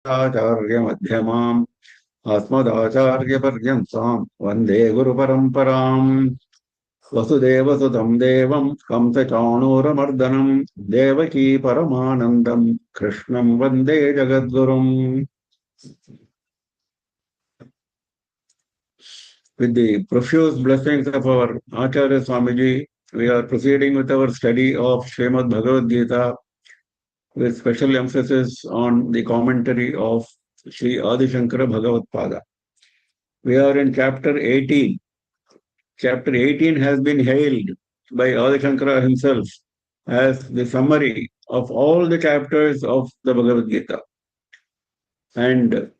आचार्यमध्यमाम् अस्मदाचार्यपर्यन्ताम् वन्दे गुरुपरम्पराम् वसुदेवसुतं देवं कंसचाणूरमर्दनम् देवकी परमानन्दम् कृष्णं वन्दे जगद्गुरुम्. With the profuse blessings of our Acharya Swamiji, we are proceeding with our study of Srimad Bhagavad Gita with special emphasis on the commentary of Sri Adi Shankara Bhagavad Pada. We are in chapter 18. Chapter 18 has been hailed by Adi Shankara himself as the summary of all the chapters of the Bhagavad Gita. And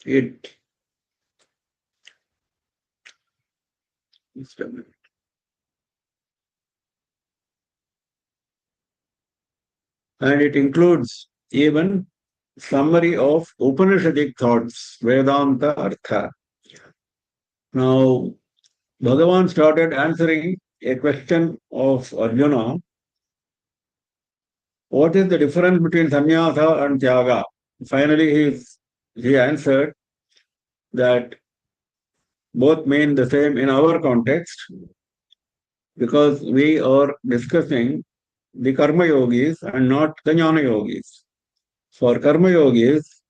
it includes even summary of Upanishadic thoughts, Vedanta Artha. Now, Bhagavan started answering a question of Arjuna. What is the difference between sannyasa and tyaga? Finally, he answered that both mean the same in our context, because we are discussing the karma yogis and not the jnana yogis. For karma yogis,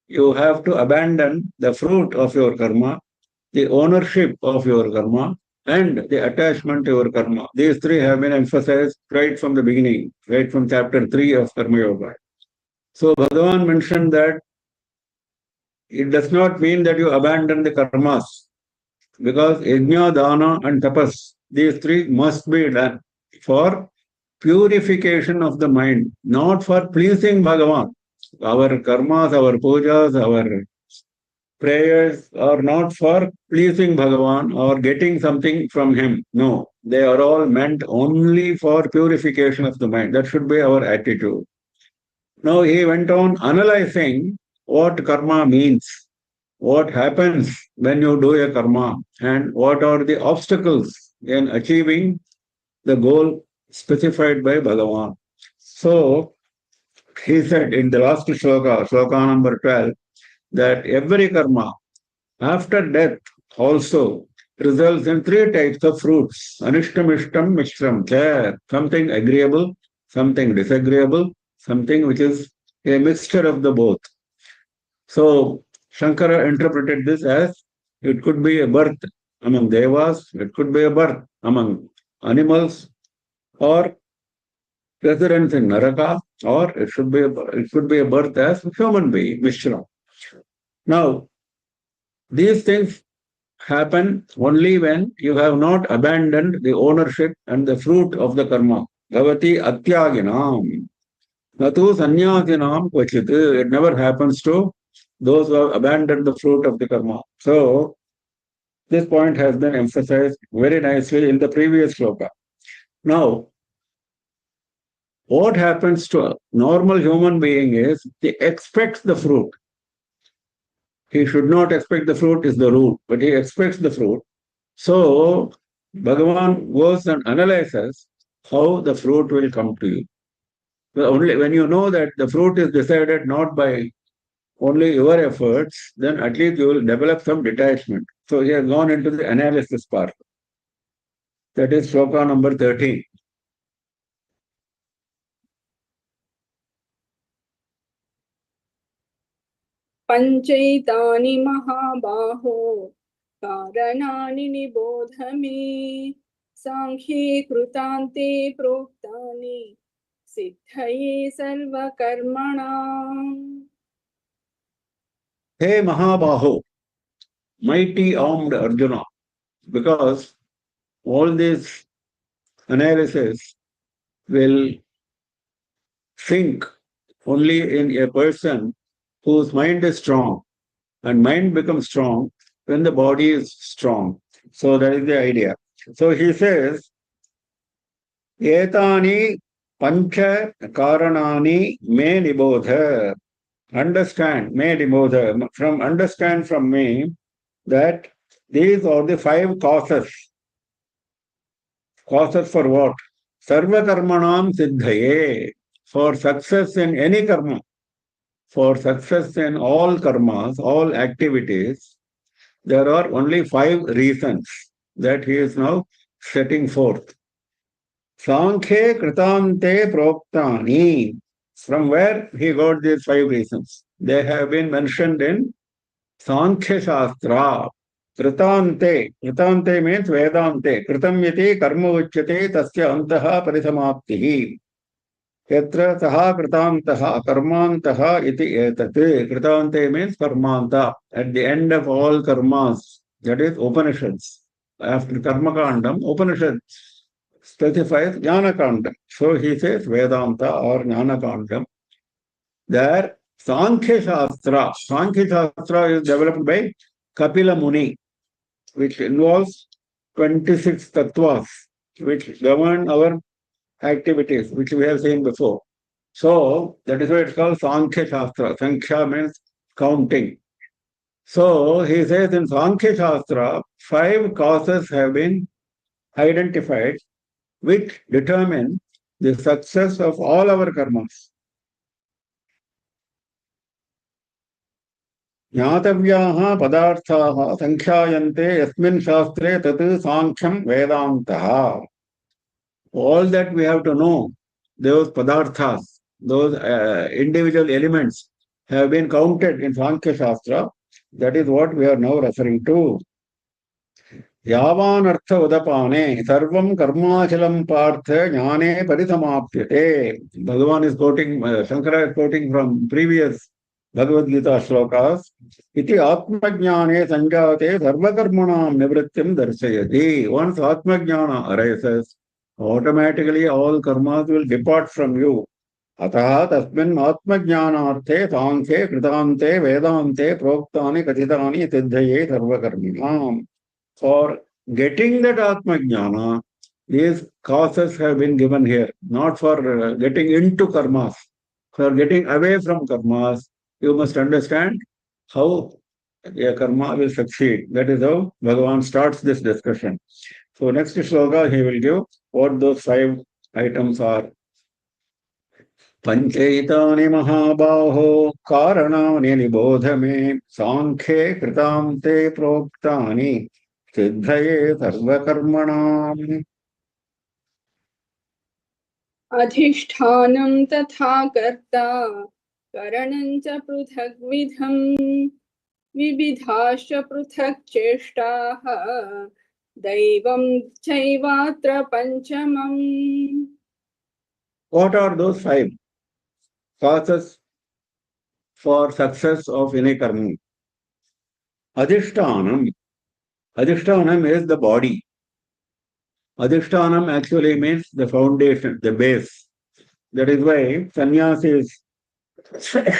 you have to abandon the fruit of your karma, the ownership of your karma, and the attachment to your karma. These three have been emphasized right from the beginning, right from chapter 3 of Karma Yoga. So Bhagavan mentioned that it does not mean that you abandon the karmas, because yajna, dana, and tapas, these three must be done for purification of the mind, not for pleasing Bhagavan. Our karmas, our pujas, our prayers are not for pleasing Bhagavan or getting something from him. No, they are all meant only for purification of the mind. That should be our attitude. Now he went on analyzing what karma means, what happens when you do a karma, and what are the obstacles in achieving the goal specified by Bhagavan. So he said in the last sloka number 12, that every karma after death also results in three types of fruits: anishtam, ishtam, mishram. Something agreeable, something disagreeable, something which is a mixture of the both. So Shankara interpreted this as it could be a birth among devas, it could be a birth among animals, or residence in Naraka, or it could be a birth as human being, Mishra. Now, these things happen only when you have not abandoned the ownership and the fruit of the karma. Bhavati atyaginam. Natu sanyasinam kvachit. It never happens to those who have abandoned the fruit of the karma. So, this point has been emphasized very nicely in the previous sloka. Now, what happens to a normal human being is he expects the fruit. He should not expect the fruit is the root, but he expects the fruit. So, Bhagavan goes and analyzes how the fruit will come to you. Well, only when you know that the fruit is decided not by only your efforts, then at least you will develop some detachment. So he has gone into the analysis part. That is sloka number 13. Panchaitani mahabaho karanani nibodhame sankhye krutante proktani siddhaye sarva karmanam. Hey Mahabaho, mighty armed Arjuna, because all this analysis will think only in a person whose mind is strong, and mind becomes strong when the body is strong. So that is the idea. So he says, Etani pancha karanani me nibodha. Understand, me nibodha. Understand from me that these are the 5 causes. Causes for what? Sarva karmanam siddhaye. For success in any karma. for success in all karmas, all activities, there are only 5 reasons that he is now setting forth. Sankhye Kritante Proktani. From where he got these 5 reasons? They have been mentioned in Sankhya Shastra. Kritante. Kritante means Vedante. Kritam yati karma uchyate tasya antaha parisamaptihi. Yatra saha kritantaha karmantaha iti etate. Kritante means karmanta. At the end of all karmas, that is Upanishads. After Karma Kandam, Upanishads specifies Jnana Kandam. So he says Vedanta or Jnana Kandam. There, Sankhya Shastra. Sankhya Shastra is developed by Kapila Muni, which involves 26 tattvas, which govern our activities, which we have seen before. So, that is why it's called Sankhya Shastra. Sankhya means counting. So, he says in Sankhya Shastra, 5 causes have been identified which determine the success of all our karmas. ज्ञातव्याः पदार्थाः संख्यायन्ते यस्मिन् शास्त्रे तत् सांख्यं वेदान्तः. All that we have to know, those padarthas, those individual elements have been counted in Sankhya Shastra. That is what we are now referring to. Yavan artha udapane sarvam karmachalam partha jnane parisamapyate. Bhagavan is quoting, Shankara is quoting from previous Bhagavad Gita shlokas. Iti atmajnane sanjate sarvakarmanam nivrittim darshayati. Once atmajnana arises, automatically all karmas will depart from you. अतः तस्मिन् आत्मज्ञानार्थे सांख्ये कृतान्ते वेदान्ते प्रोक्तानि कथितानि सिद्धये सर्वकर्मिणाम्. For getting that Atmajnana, these causes have been given here, not for getting into karmas. For getting away from karmas, you must understand how a karma will succeed. That is how Bhagavan starts this discussion. So next shloka he will give what those 5 items are. पंचैतानि महाबाहो कारणानि निबोध मे सांख्ये कृतां ते प्रोक्तानि सिद्धये सर्वकर्मणाम्. अधिष्ठानं तथा कर्ता करणं च पृथग्विधम् विविधाश्च पृथक् चेष्टाः दैवं चैवात्र पञ्चमम्. What are those 5 causes for success of any karma? Adhishtanam. Adhishtanam is the body. Adhishtanam actually means the foundation, the base. That is why sannyasis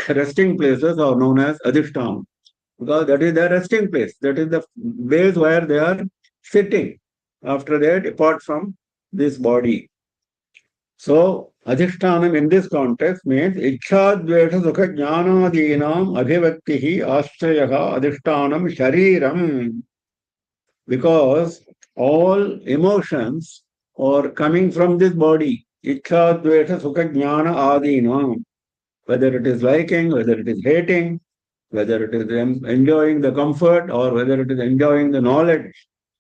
resting places are known as adhishtanam, because that is their resting place. That is the base where they are sitting after they depart from this body. So, adhishtanam in this context means ichchadvesha sukha jnanadinam abhivaktihi ashtrayaha adhishtanam shariram. Because all emotions are coming from this body. Ichchadvesha sukha jnana adinam. Whether it is liking, whether it is hating, whether it is enjoying the comfort or whether it is enjoying the knowledge,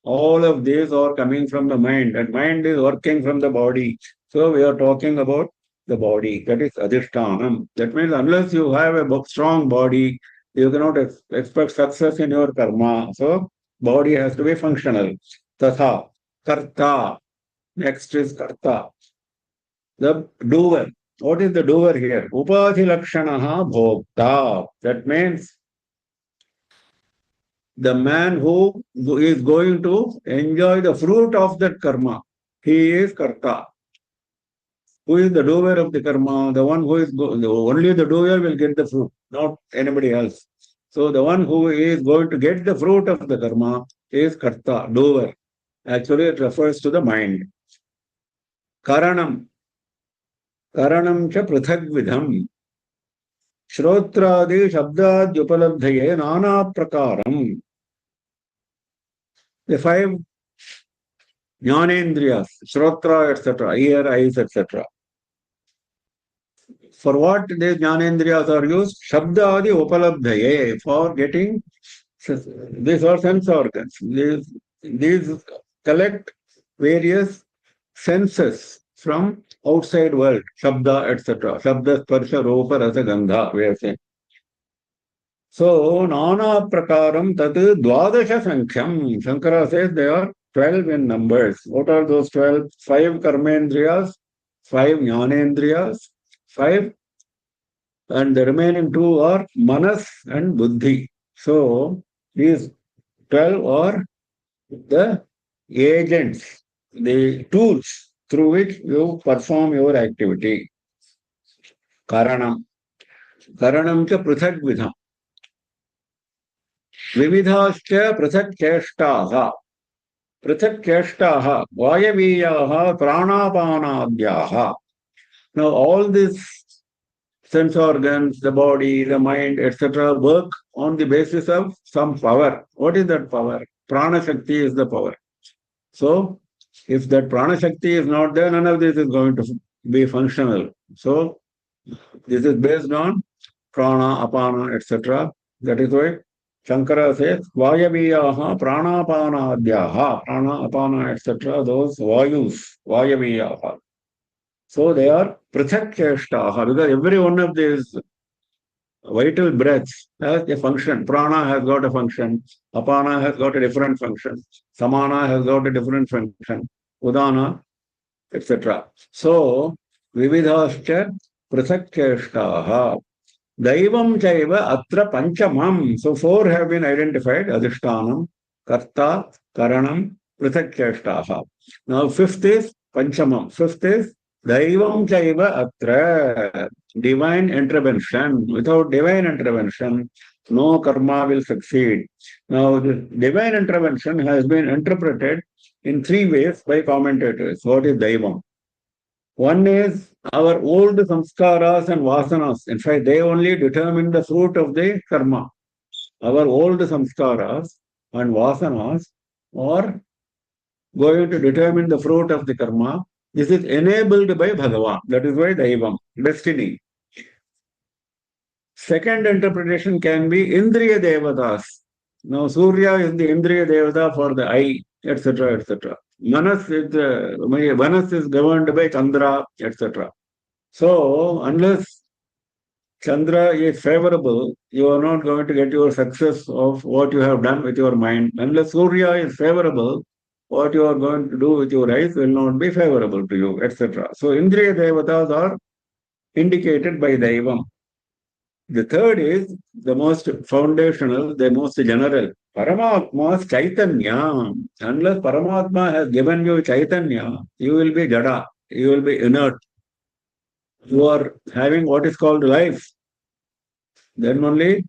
all of these are coming from the mind, and mind is working from the body. So we are talking about the body, that is adhishtanam. That means unless you have a strong body, you cannot expect success in your karma. So body has to be functional. Tatha, karta. Next is karta, the doer. What is the doer here? Upadhi lakshanaha bhokta. That means the man who is going to enjoy the fruit of that karma. He is karta. Who is the doer of the karma? The one who is, only the doer will get the fruit, not anybody else. So the one who is going to get the fruit of the karma is karta, doer. Actually, it refers to the mind. Karanam. Karanam cha prithagvidham. Shrotradi shabdadyupalabdhaye nana prakaram. The 5 jnanendriyas, shrotra, etc., ear, eyes, etc. for what these jnanendriyas are used? Shabdadi upalabdhaye, for getting, these are sense organs. These collect various senses from outside world, Shabda, etc. Shabda, Sparsha, Rupa, Rasa, Gandha, we are saying. So, Nana Prakaram Tat Dwadasha Sankhyam. Shankara says they are 12 in numbers. What are those 12? 5 Karmendriyas, 5 Jnanendriyas, 5, and the remaining 2 are Manas and Buddhi. So, these 12 are the agents, the tools through which you perform your activity. Karanam. Karanam cha prithak vidham. Vividhascha prithak cheshtaha. Prithak cheshtaha. Vayaviyaha pranapanadhyaha. Now all these sense organs, the body, the mind, etc. work on the basis of some power. What is that power? Prana Shakti is the power. So, if that Prana Shakti is not there, none of this is going to be functional. So, this is based on Prana, Apana, etc. That is why Shankara says, Vayaviyaha, Pranapanadhyaha, Prana, Apana, etc. Those Vayus, Vayaviyaha. So, they are Prithak Cheshtaha, because every one of these vital breaths has a function. Prana has got a function. Apana has got a different function. Samana has got a different function. Udana, etc. So, vividhascha prithak cheshtaha. Daivam chaiva atra panchamam. So, 4 have been identified. Adhishtanam, karta, karanam, prithak cheshtaha. Now, 5th is panchamam. 5th is Daivam chaiva atra. Divine intervention. Without divine intervention, no karma will succeed. Now, the divine intervention has been interpreted in 3 ways by commentators. What is Daivam? One is our old samskaras and vasanas. In fact, they only determine the fruit of the karma. Our old samskaras and vasanas are going to determine the fruit of the karma. This is enabled by Bhagavan. That is why Daivam, destiny. Second interpretation can be Indriya Devatas. Now, Surya is the Indriya Devata for the eye, etc., etc. Manas is governed by Chandra, etc. So, unless Chandra is favorable, you are not going to get your success of what you have done with your mind. Unless Surya is favorable, what you are going to do with your eyes will not be favorable to you, etc. So, Indriya Devatas are indicated by Daivam. The third is the most foundational, the most general. Paramatma's Chaitanya. Unless Paramatma has given you Chaitanya, you will be Jada. You will be inert. You are having what is called life. Then only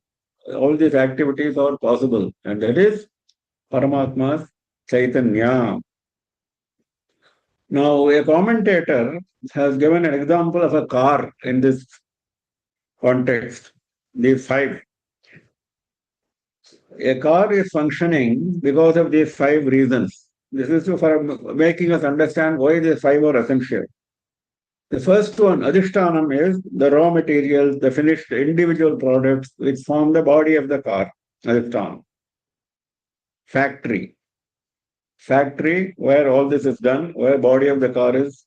all these activities are possible. And that is Paramatma's Chaitanya. Now, a commentator has given an example of a car in this context, these 5. A car is functioning because of these 5 reasons. This is for making us understand why these 5 are essential. The first one, Adhishtanam, is the raw materials, the finished individual products which form the body of the car. Adhishtanam. Factory. Factory where all this is done, where body of the car is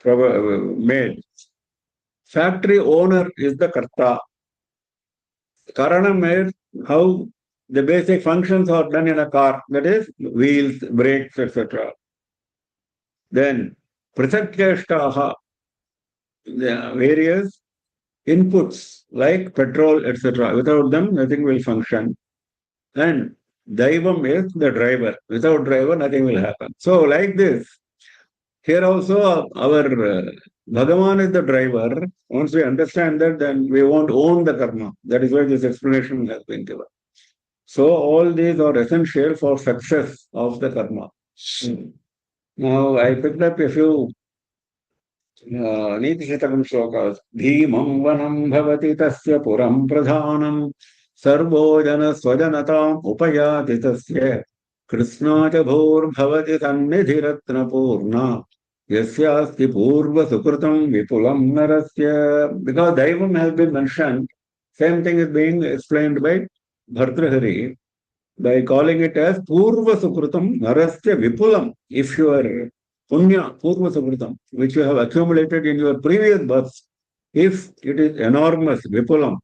made. Factory owner is the Karta. Karanam is how the basic functions are done in a car, that is, wheels, brakes, etc. Then, Prithakcheshtaha, the various inputs like petrol, etc. Without them, nothing will function. And Daivam is the driver. Without driver, nothing will happen. So, like this, here also our Bhagavan is the driver. Once we understand that, then we won't own the karma. That is why this explanation has been given. So all these are essential for success of the karma. Now I picked up a few Niti Shatakam shlokas. Bhimam vanam bhavati tasya puram pradhanam sarvo jana swajanatam upayati tasya Krishna cha bhur bhavati tannidhiratna purna Yasyasti purva sukrutam vipulam narasya. Because Daivam has been mentioned, same thing is being explained by Bhartrahari by calling it as purva sukrutam narasya vipulam. If your punya, purva sukrutam, which you have accumulated in your previous births, if it is enormous, vipulam,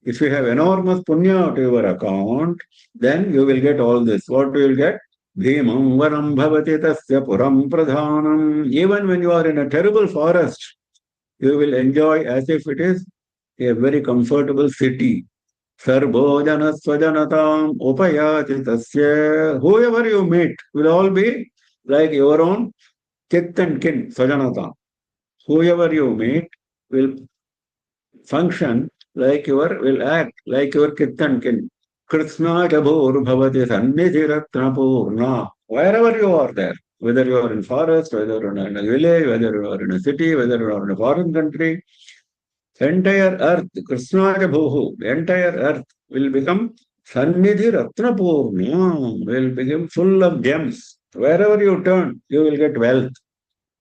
if you have enormous punya to your account, then you will get all this. What you will get? Bhimam varam bhavati tasya puram pradhanam. Even when you are in a terrible forest, you will enjoy as if it is a very comfortable city. Sarvo jana swajanatam upayati tasya. Whoever you meet will all be like your own chit and kin, swajanatam. Whoever you meet will function like your, will act like your kith and kin. Krishna Jabhur Bhavati Sannidhi Ratna Purna. Wherever you are there, whether you are in forest, whether you are in a village, whether you are in a city, whether you are in a foreign country, entire earth, Krishna Jabhuhu, entire earth will become Sannidhi Ratna Purna, will become full of gems. Wherever you turn, you will get wealth.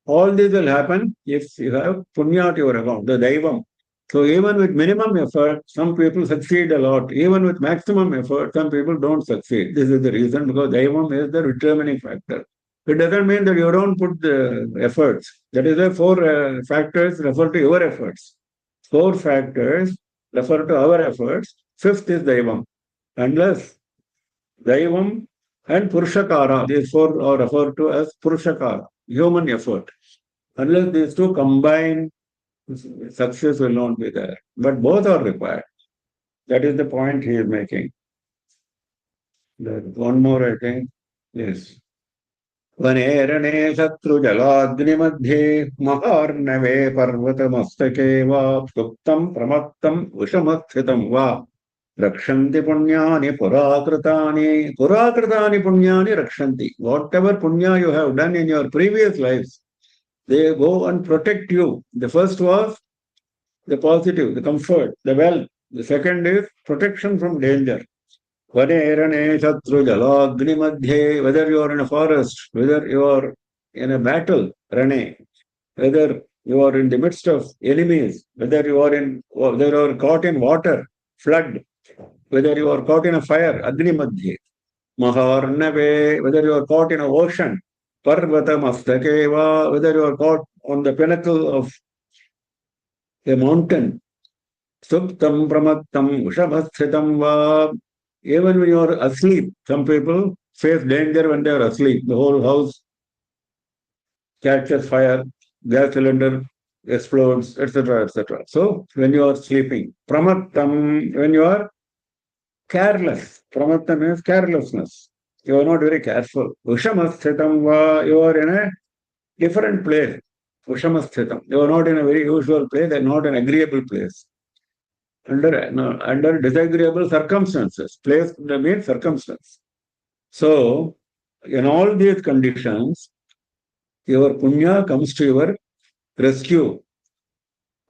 All this will happen if you have punya to your account, the daivam. So even with minimum effort, some people succeed a lot. Even with maximum effort, some people don't succeed. This is the reason, because daivam is the determining factor. It doesn't mean that you don't put the efforts. That is why four factors refer to your efforts. Four factors refer to our efforts. Fifth is daivam. Unless daivam and purushakara, these four are referred to as purushakara, human effort. Unless these two combine, success will not be there. But both are required. That is the point he is making. One more, I think. Yes. Vanerane Satru Jaladni Madhye Maharnave Parvatamastake Va Suktam Pramattam Ushamathitam Va Rakshanti Punyani Purakritani Punyani Rakshanti. Whatever punya you have done in your previous lives, they go and protect you. The first was the positive, the comfort, the wealth. The second is protection from danger. Whether you are in a forest, whether you are in a battle, whether you are in the midst of enemies, whether you are caught in water, flood, whether you are caught in a fire, Agni Madhye, Maharnave, whether you are caught in an ocean, Parvata Mastakeva, whether you are caught on the pinnacle of a mountain, Suptam Pramattam Ushabhasthitam Va. Even when you are asleep, some people face danger when they are asleep. The whole house catches fire, gas cylinder explodes, etc., etc. So when you are sleeping, Pramattam, when you are careless, Pramattam means carelessness. You are not very careful. Ushamasthitam Va, you are in a different place. Ushamasthitam. You are not in a very usual place and not an agreeable place. Under disagreeable circumstances. Place means circumstance. So, in all these conditions, your punya comes to your rescue.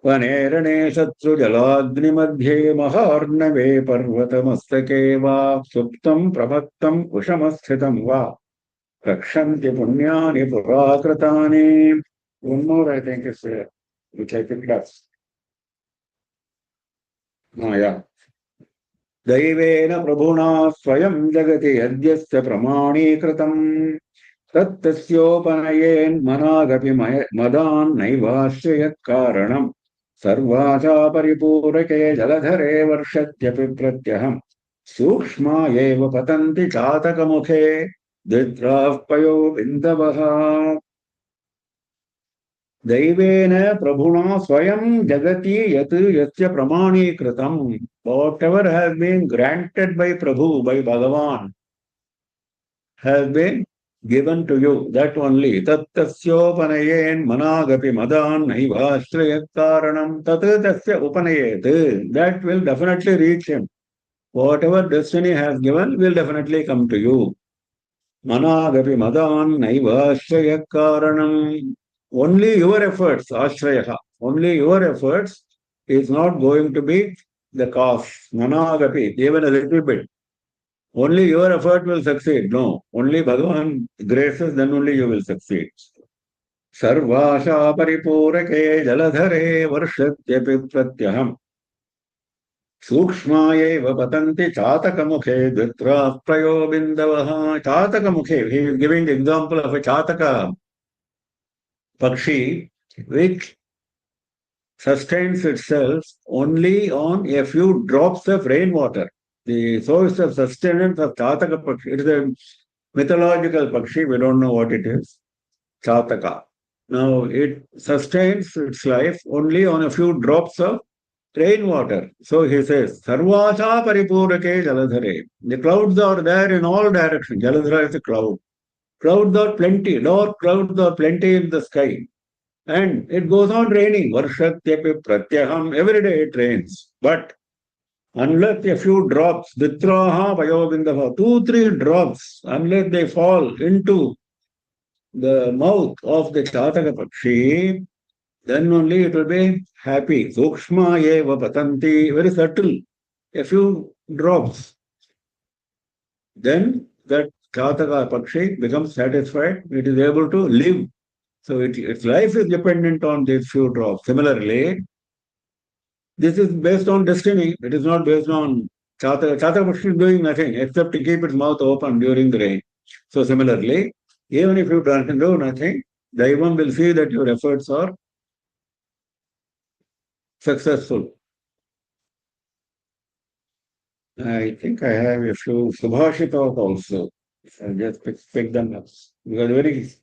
Vanerane Satru Jaladni Madhye Maharnave Parvatamastake Va Suptam Pravattam Ushamashthitam Va Rakshanti Punyani Purakratani. One more, I think, is there, which I picked up. Yeah. दैवेन प्रभुना स्वयं जगति यद्यस्य प्रमाणीकृतम् तत्तस्योपनयेन्मनागपि मदान् नैवाश्रयत्कारणम् सर्वाचा परिपूरके जलधरे वर्षत्यपि प्रत्यहम् सूक्ष्मा एव पतन्ति चातकमुखे द्वित्राः पयो बिन्दवः दैवेन प्रभुना स्वयं जगति यत् यस्य प्रमाणीकृतम्. Whatever has been granted by Prabhu, by Bhagavan, has been given to you. That only. Tattasyopanayén managapi madan naivashrayat karanam tatasya upanayet. That will definitely reach him. Whatever destiny has given will definitely come to you. Managapi madan naivashrayat karanam. Only your efforts, ashrayaha, only your efforts is not going to be the cause. Managapi, even a little bit. Only your effort will succeed. No, only Bhagavan graces, then only you will succeed. सर्वाशा परिपूरके जलधरे वर्षत्यपि प्रत्यहम् सूक्ष्मायैव पतन्ति चातकमुखे द्वित्रा प्रयो बिन्दवः चातकमुखे he is giving the example of a chataka pakshi which sustains itself only on a few drops of rainwater. The source of sustenance of chataka pakshi, it is a mythological pakshi, we don't know what it is, chataka. Now it sustains its life only on a few drops of rainwater. So he says, Sarvacha paripurake jaladhare. The clouds are there in all directions. Jaladhara is a cloud. Clouds are plenty. Dark clouds are plenty in the sky. And it goes on raining. Varshatyapi pratyaham. Every day it rains. But unless a few drops, ditraha vayobindava, 2-3 drops, unless they fall into the mouth of the chataka pakshi, then only it will be happy. Sukshma eva patanti, very subtle, a few drops. Then that chataka pakshi becomes satisfied, it is able to live. So its life is dependent on these few drops. Similarly, this is based on destiny. It is not based on chataka. Chataka pakshi is doing nothing except to keep its mouth open during the rain. So similarly, even if you do nothing, Daivam will see that your efforts are successful. I think I have a few Subhashitas also. I'll just pick them up. Because very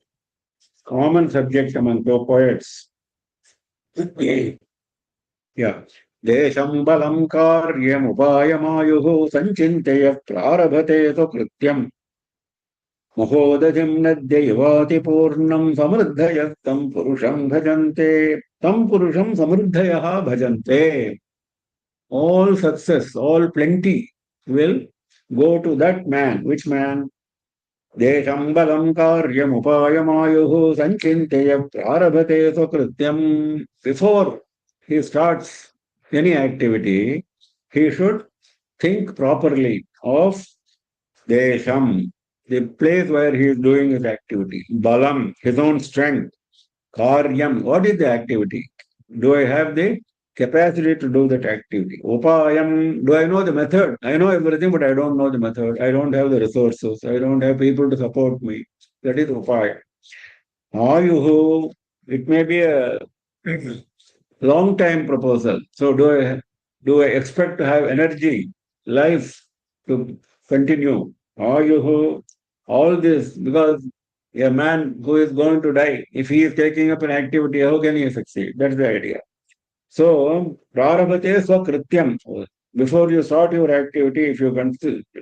common subject among poets. Yeah. Desham balam karyam upayamayuhu sanchintaya prarabhate krityam Mahodajam nadyayavati purnam samruddhaya tam purusham bhajante tam purusham samruddhayaha bhajante. All success, all plenty will go to that man. Which man? Desham balam karyam upayamayuhu sanchintaya prarabhate krityam. Before he starts any activity, he should think properly of Desham, the place where he is doing his activity. Balam, his own strength. Karyam, what is the activity? Do I have the capacity to do that activity? Upayam, do I know the method? I know everything, but I don't know the method. I don't have the resources. I don't have people to support me. That is upaya. Ayuhu, it may be a long time proposal. So do I expect to have energy, life to continue? Ayuhu, all this, because a man who is going to die, if he is taking up an activity, how can he succeed? That's the idea. So, prarabhate swakrityam. Before you start your activity, if you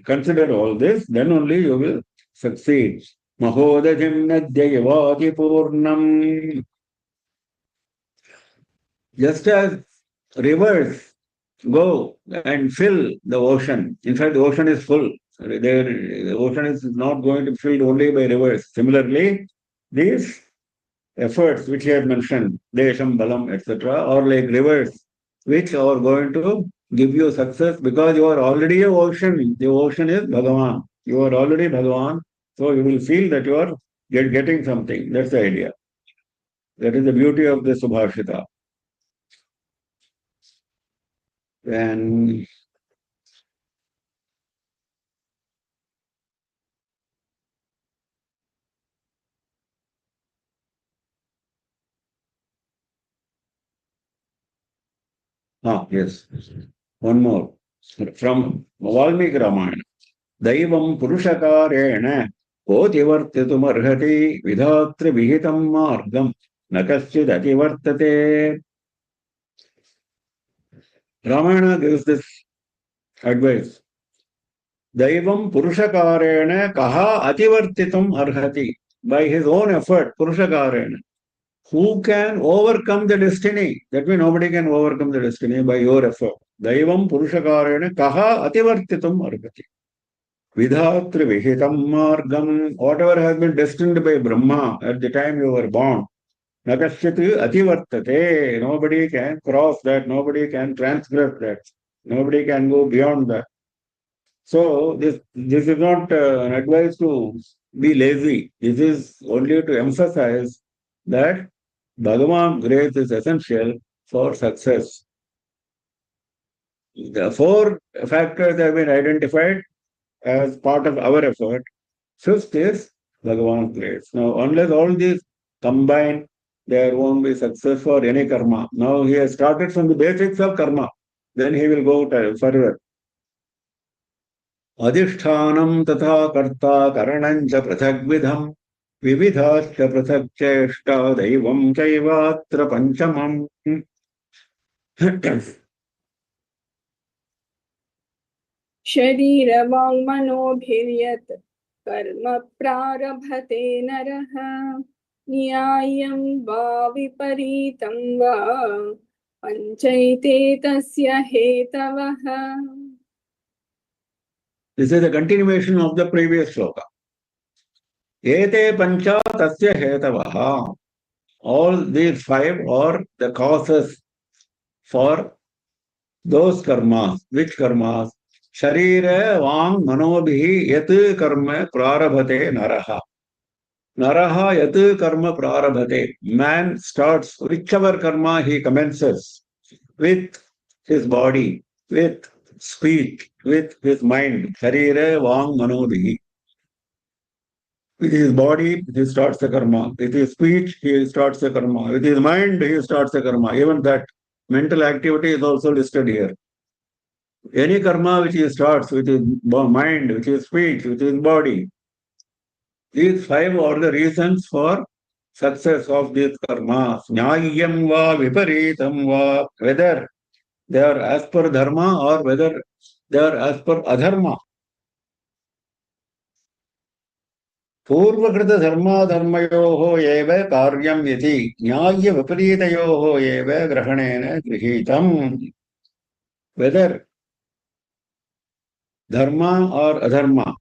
consider all this, then only you will succeed. Mahodajim nadyayavati purnam. Just as rivers go and fill the ocean. In fact, the ocean is full. The ocean is not going to be filled only by rivers. Similarly, these efforts which he had mentioned, Desham, Balam, etc., are like rivers which are going to give you success because you are already an ocean. The ocean is Bhagavan. You are already Bhagavan. So you will feel that you are getting something. That's the idea. That is the beauty of the Subhashita. And yes, one more from Valmiki Ramayana. Daivam Purushakareణ Kotivartitumārhati Vidhatri Vihitam Margam Nakaschid Ativartate. Ramayana gives this advice. Daivam Purushakareణ Kaha Ativartitum Arhati. By his own effort, Purushakareణ. Who can overcome the destiny? That means nobody can overcome the destiny by your effort. Daivam Purushakareణ Kaha Ativartitum Arhati. Vidhatri Vihitam Margam, whatever has been destined by Brahma at the time you were born, Nakasyati Ativartate, nobody can cross that, nobody can transgress that, nobody can go beyond that. So this is not an advice to be lazy. This is only to emphasize that Bhagavan grace is essential for success. The 4 factors have been identified as part of our effort. 5th is Bhagavan's grace. Now, unless all these combine, there won't be success for any karma. Now, he has started from the basics of karma. Then he will go further. Adhishthanam tatha karta karanam cha prithagvidham vividhascha prithak cheshta daivam chaivatra panchamam. शरीरवाङ्मनोभिर्यत् कर्म प्रारभते नरः न्याय्यं वा विपरीतं वा पञ्चैते तस्य हेतवः. This is a continuation of the previous sloka. Ete pancha tasya hetavaha. All these 5 are the causes for those karmas. Which karmas? Sharira vang manobhi yat karma prarabhate naraha. Naraha yat karma prarabhate. Man starts whichever karma he commences with his body, with speech, with his mind. Sharira vang manobhi. With his body, he starts the karma. With his speech, he starts the karma. With his mind, he starts the karma. Even that mental activity is also listed here. Any karma which he starts with his mind, with his speech, with his body, these 5 are the reasons for success of these karmas. Nyayam va viparitam va, whether they are as per dharma or whether they are as per adharma. पूर्वकृत धर्माधर्मयोः एव कार्यं यदि न्याय्य विपरीतयोः एव ग्रहणेन गृहीतम्. Whether dharma or adharma,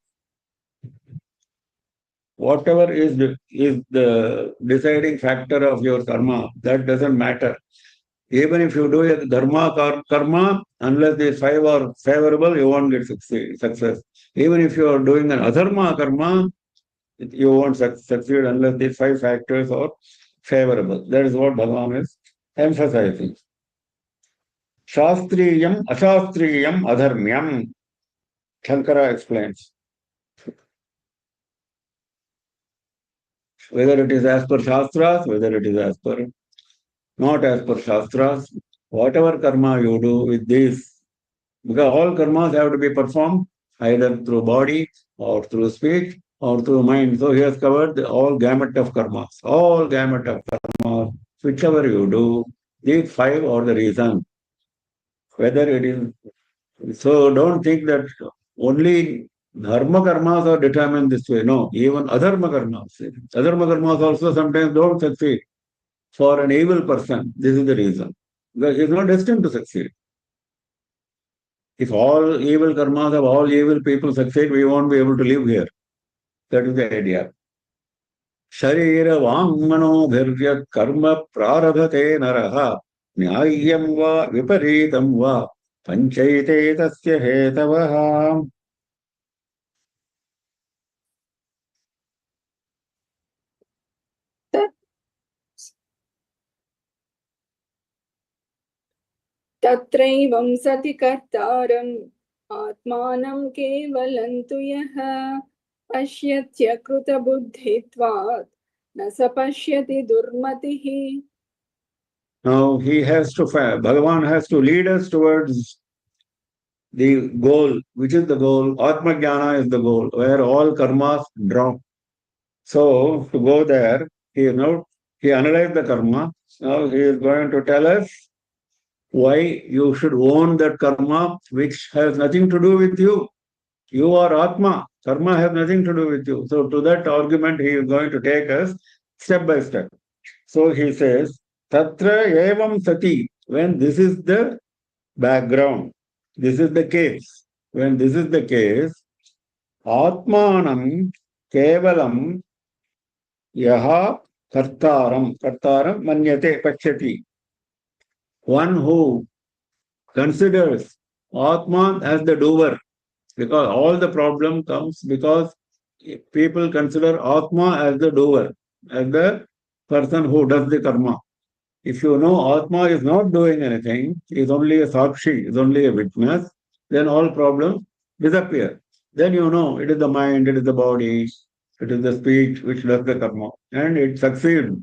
whatever is the deciding factor of your karma, that doesn't matter. Even if you do a dharma karma, unless these 5 are favorable, you won't get success. Even if you are doing an adharma karma, you won't succeed unless these 5 factors are favorable. That is what Bhagavan is emphasizing. Shastriyam, ashastriyam, adharmyam. Shankara explains. Whether it is as per Shastras, whether it is as per not as per Shastras, whatever karma you do with these, because all karmas have to be performed either through body or through speech or through mind. So he has covered all gamut of karmas. All gamut of karmas, whichever you do, these 5 are the reason. Whether it is, so don't think that only dharma karmas are determined this way. No, even adharma karmas. Adharma karmas also sometimes don't succeed. For an evil person, this is the reason. Because he is not destined to succeed. If all evil karmas of all evil people succeed, we won't be able to live here. That is the idea. Sharira vangmano bhiryat karma prarabhate naraha nyayyam va viparitam va panchaite tasya hetavaha. तत्रैवं सति कर्तारम् आत्मानं केवलं तु यः पश्यत्य कृतबुद्धित्वात् न स पश्यति दुर्मतिः. Now he has to, Bhagavan has to lead us towards the goal. Which is the goal? Atma Jnana is the goal, where all karmas drop. So to go there, he analyzed the karma. Now he is going to tell us why you should own that karma which has nothing to do with you. You are Atma. Karma has nothing to do with you. So to that argument, he is going to take us step by step. So he says, Tatra evam sati. When this is the background, this is the case. When this is the case, Atmanam kevalam yaha kartaram manyate pachyati. One who considers Atman as the doer, because all the problem comes because people consider Atma as the doer, as the person who does the karma. If you know Atma is not doing anything, is only a sakshi, is only a witness, then all problems disappear. Then you know it is the mind, it is the body, it is the speech which does the karma. And it succeeds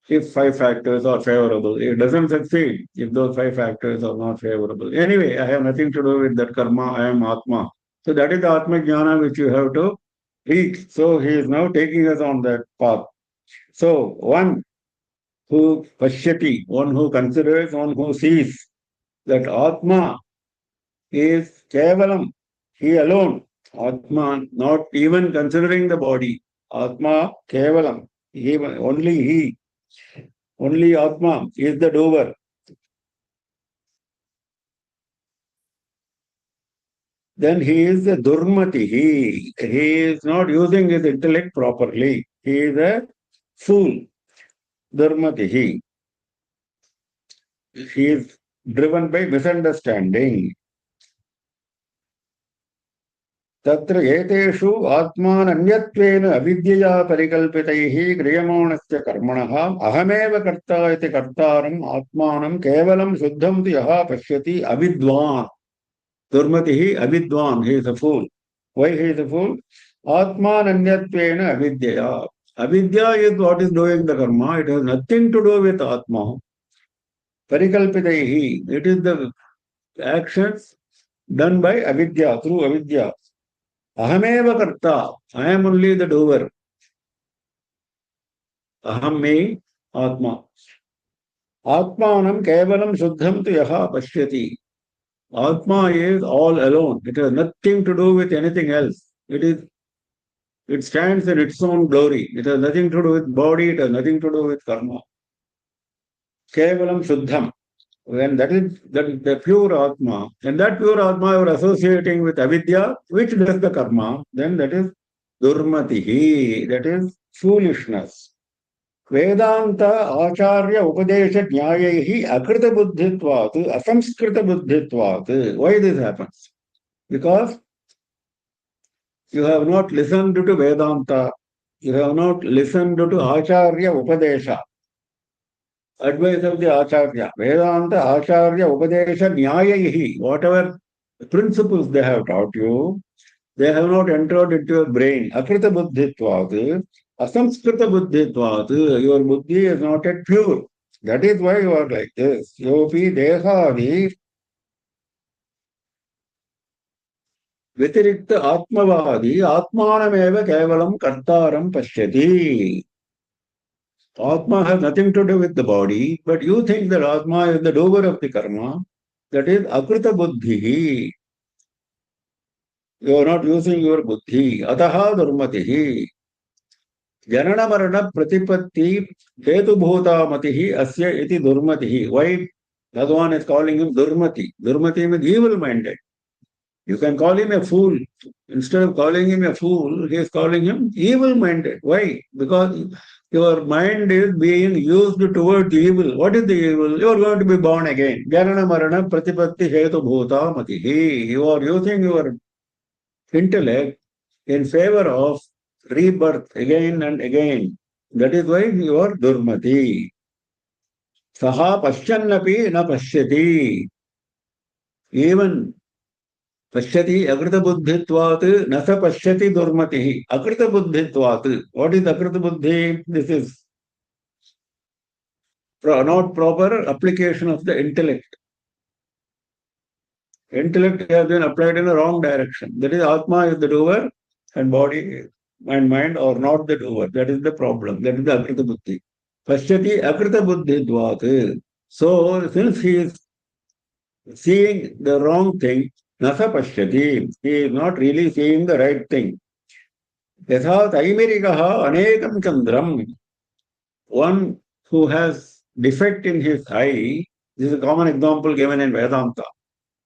if five factors are favorable. It doesn't succeed if those five factors are not favorable. Anyway, I have nothing to do with that karma. I am Atma. So that is the Atma Jnana which you have to reach. So he is now taking us on that path. So one who pashyati, one who considers, one who sees that Atma is kevalam, he alone. Atma, not even considering the body. Atma kevalam, only he. Only Atma is the doer. Then he is a durmati. He is not using his intellect properly. He is a fool. Durmati. He is driven by misunderstanding. तत्र एतेषु आत्मानन्यत्वेन अविद्यया परिकल्पितैः क्रियमाणस्य कर्मणः अहमेव कर्ता इति कर्तारम् आत्मानं केवलं शुद्धं तु यः पश्यति अविद्वान् दुर्मतिः अविद्वान् he is a fool. Why he is a fool? आत्मानन्यत्वेन अविद्यया. Avidya is what is doing the karma. It has nothing to do with Atma. Parikalpitaihi. It is the actions done by avidya, through avidya. Ahameva karta. I am only the doer. Aham me Atma. Atmanam kevalam shuddham tu yaha pashyati. Atma is all alone. It has nothing to do with anything else. It stands in its own glory. It has nothing to do with body. It has nothing to do with karma. Kevalam shuddham. When that is the pure Atma, and that pure Atma you are associating with avidya, which does the karma, then that is durmatihi, that is foolishness. Vedanta acharya upadesha jnayahi akrita buddhitvat, asamskrita buddhitvat. Why this happens? Because you have not listened to Vedanta, you have not listened to acharya upadesha. Advice of the Acharya. Vedanta Acharya Upadesha Nyayahi. Whatever principles they have taught you, they have not entered into your brain. Akrita buddhitvat, asamskrita buddhitvat. Your buddhi is not yet pure. That is why you are like this. Yopi dehadi vitirikta atmavadi atmanameva kevalam kartaram pashyati. Atma has nothing to do with the body, but you think that Atma is the doer of the karma. That is akrita buddhi. You are not using your buddhi. Ataha durmatihi. Janana marana pratipatti hetu bhuta matihi asya iti durmatihi. Why Bhagavan is calling him durmati? Durmati means evil-minded. You can call him a fool. Instead of calling him a fool, he is calling him evil-minded. Why? Because your mind is being used towards evil. What is the evil? You are going to be born again. Janana marana pratipatti hetu bhuta matihi. You are using your intellect in favor of rebirth again and again. That is why you are durmati. Saha paschannapi na paschati. Even pashyati akrita buddhitvat nasa pashyati durmatihi. Akrita buddhitvat. What is akrita buddhi? This is not proper application of the intellect. Intellect has been applied in a wrong direction. That is, Atma is the doer and body and mind are not the doer. That is the problem. That is the akrita buddhi. Pashyati akrita buddhitvat. So, since he is seeing the wrong thing, nasa pashyati. He is not really seeing the right thing. Yatha taimirikaha anekam chandram. One who has defect in his eye, this is a common example given in Vedanta.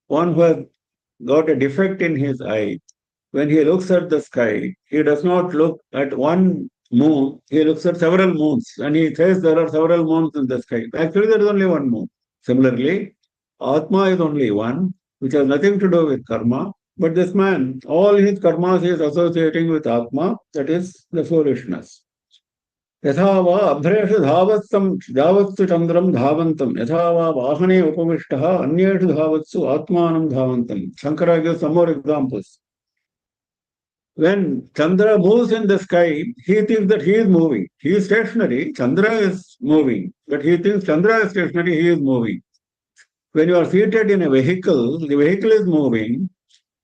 One who has got a defect in his eye, when he looks at the sky, he does not look at one moon, he looks at several moons, and he says there are several moons in the sky. Actually, there is only one moon. Similarly, Atma is only one, which has nothing to do with karma. But this man, all his karmas he is associating with Atma, that is the foolishness. यथा वा अभ्रेषु धावत्सु चन्द्रं धावन्तं यथा वा वाहने उपविष्टः अन्येषु धावत्सु आत्मानं धावन्तं. Shankara gives some more examples. When Chandra moves in the sky, he thinks that he is moving. He is stationary, Chandra is moving. But he thinks Chandra is stationary, he is moving. When you are seated in a vehicle, the vehicle is moving,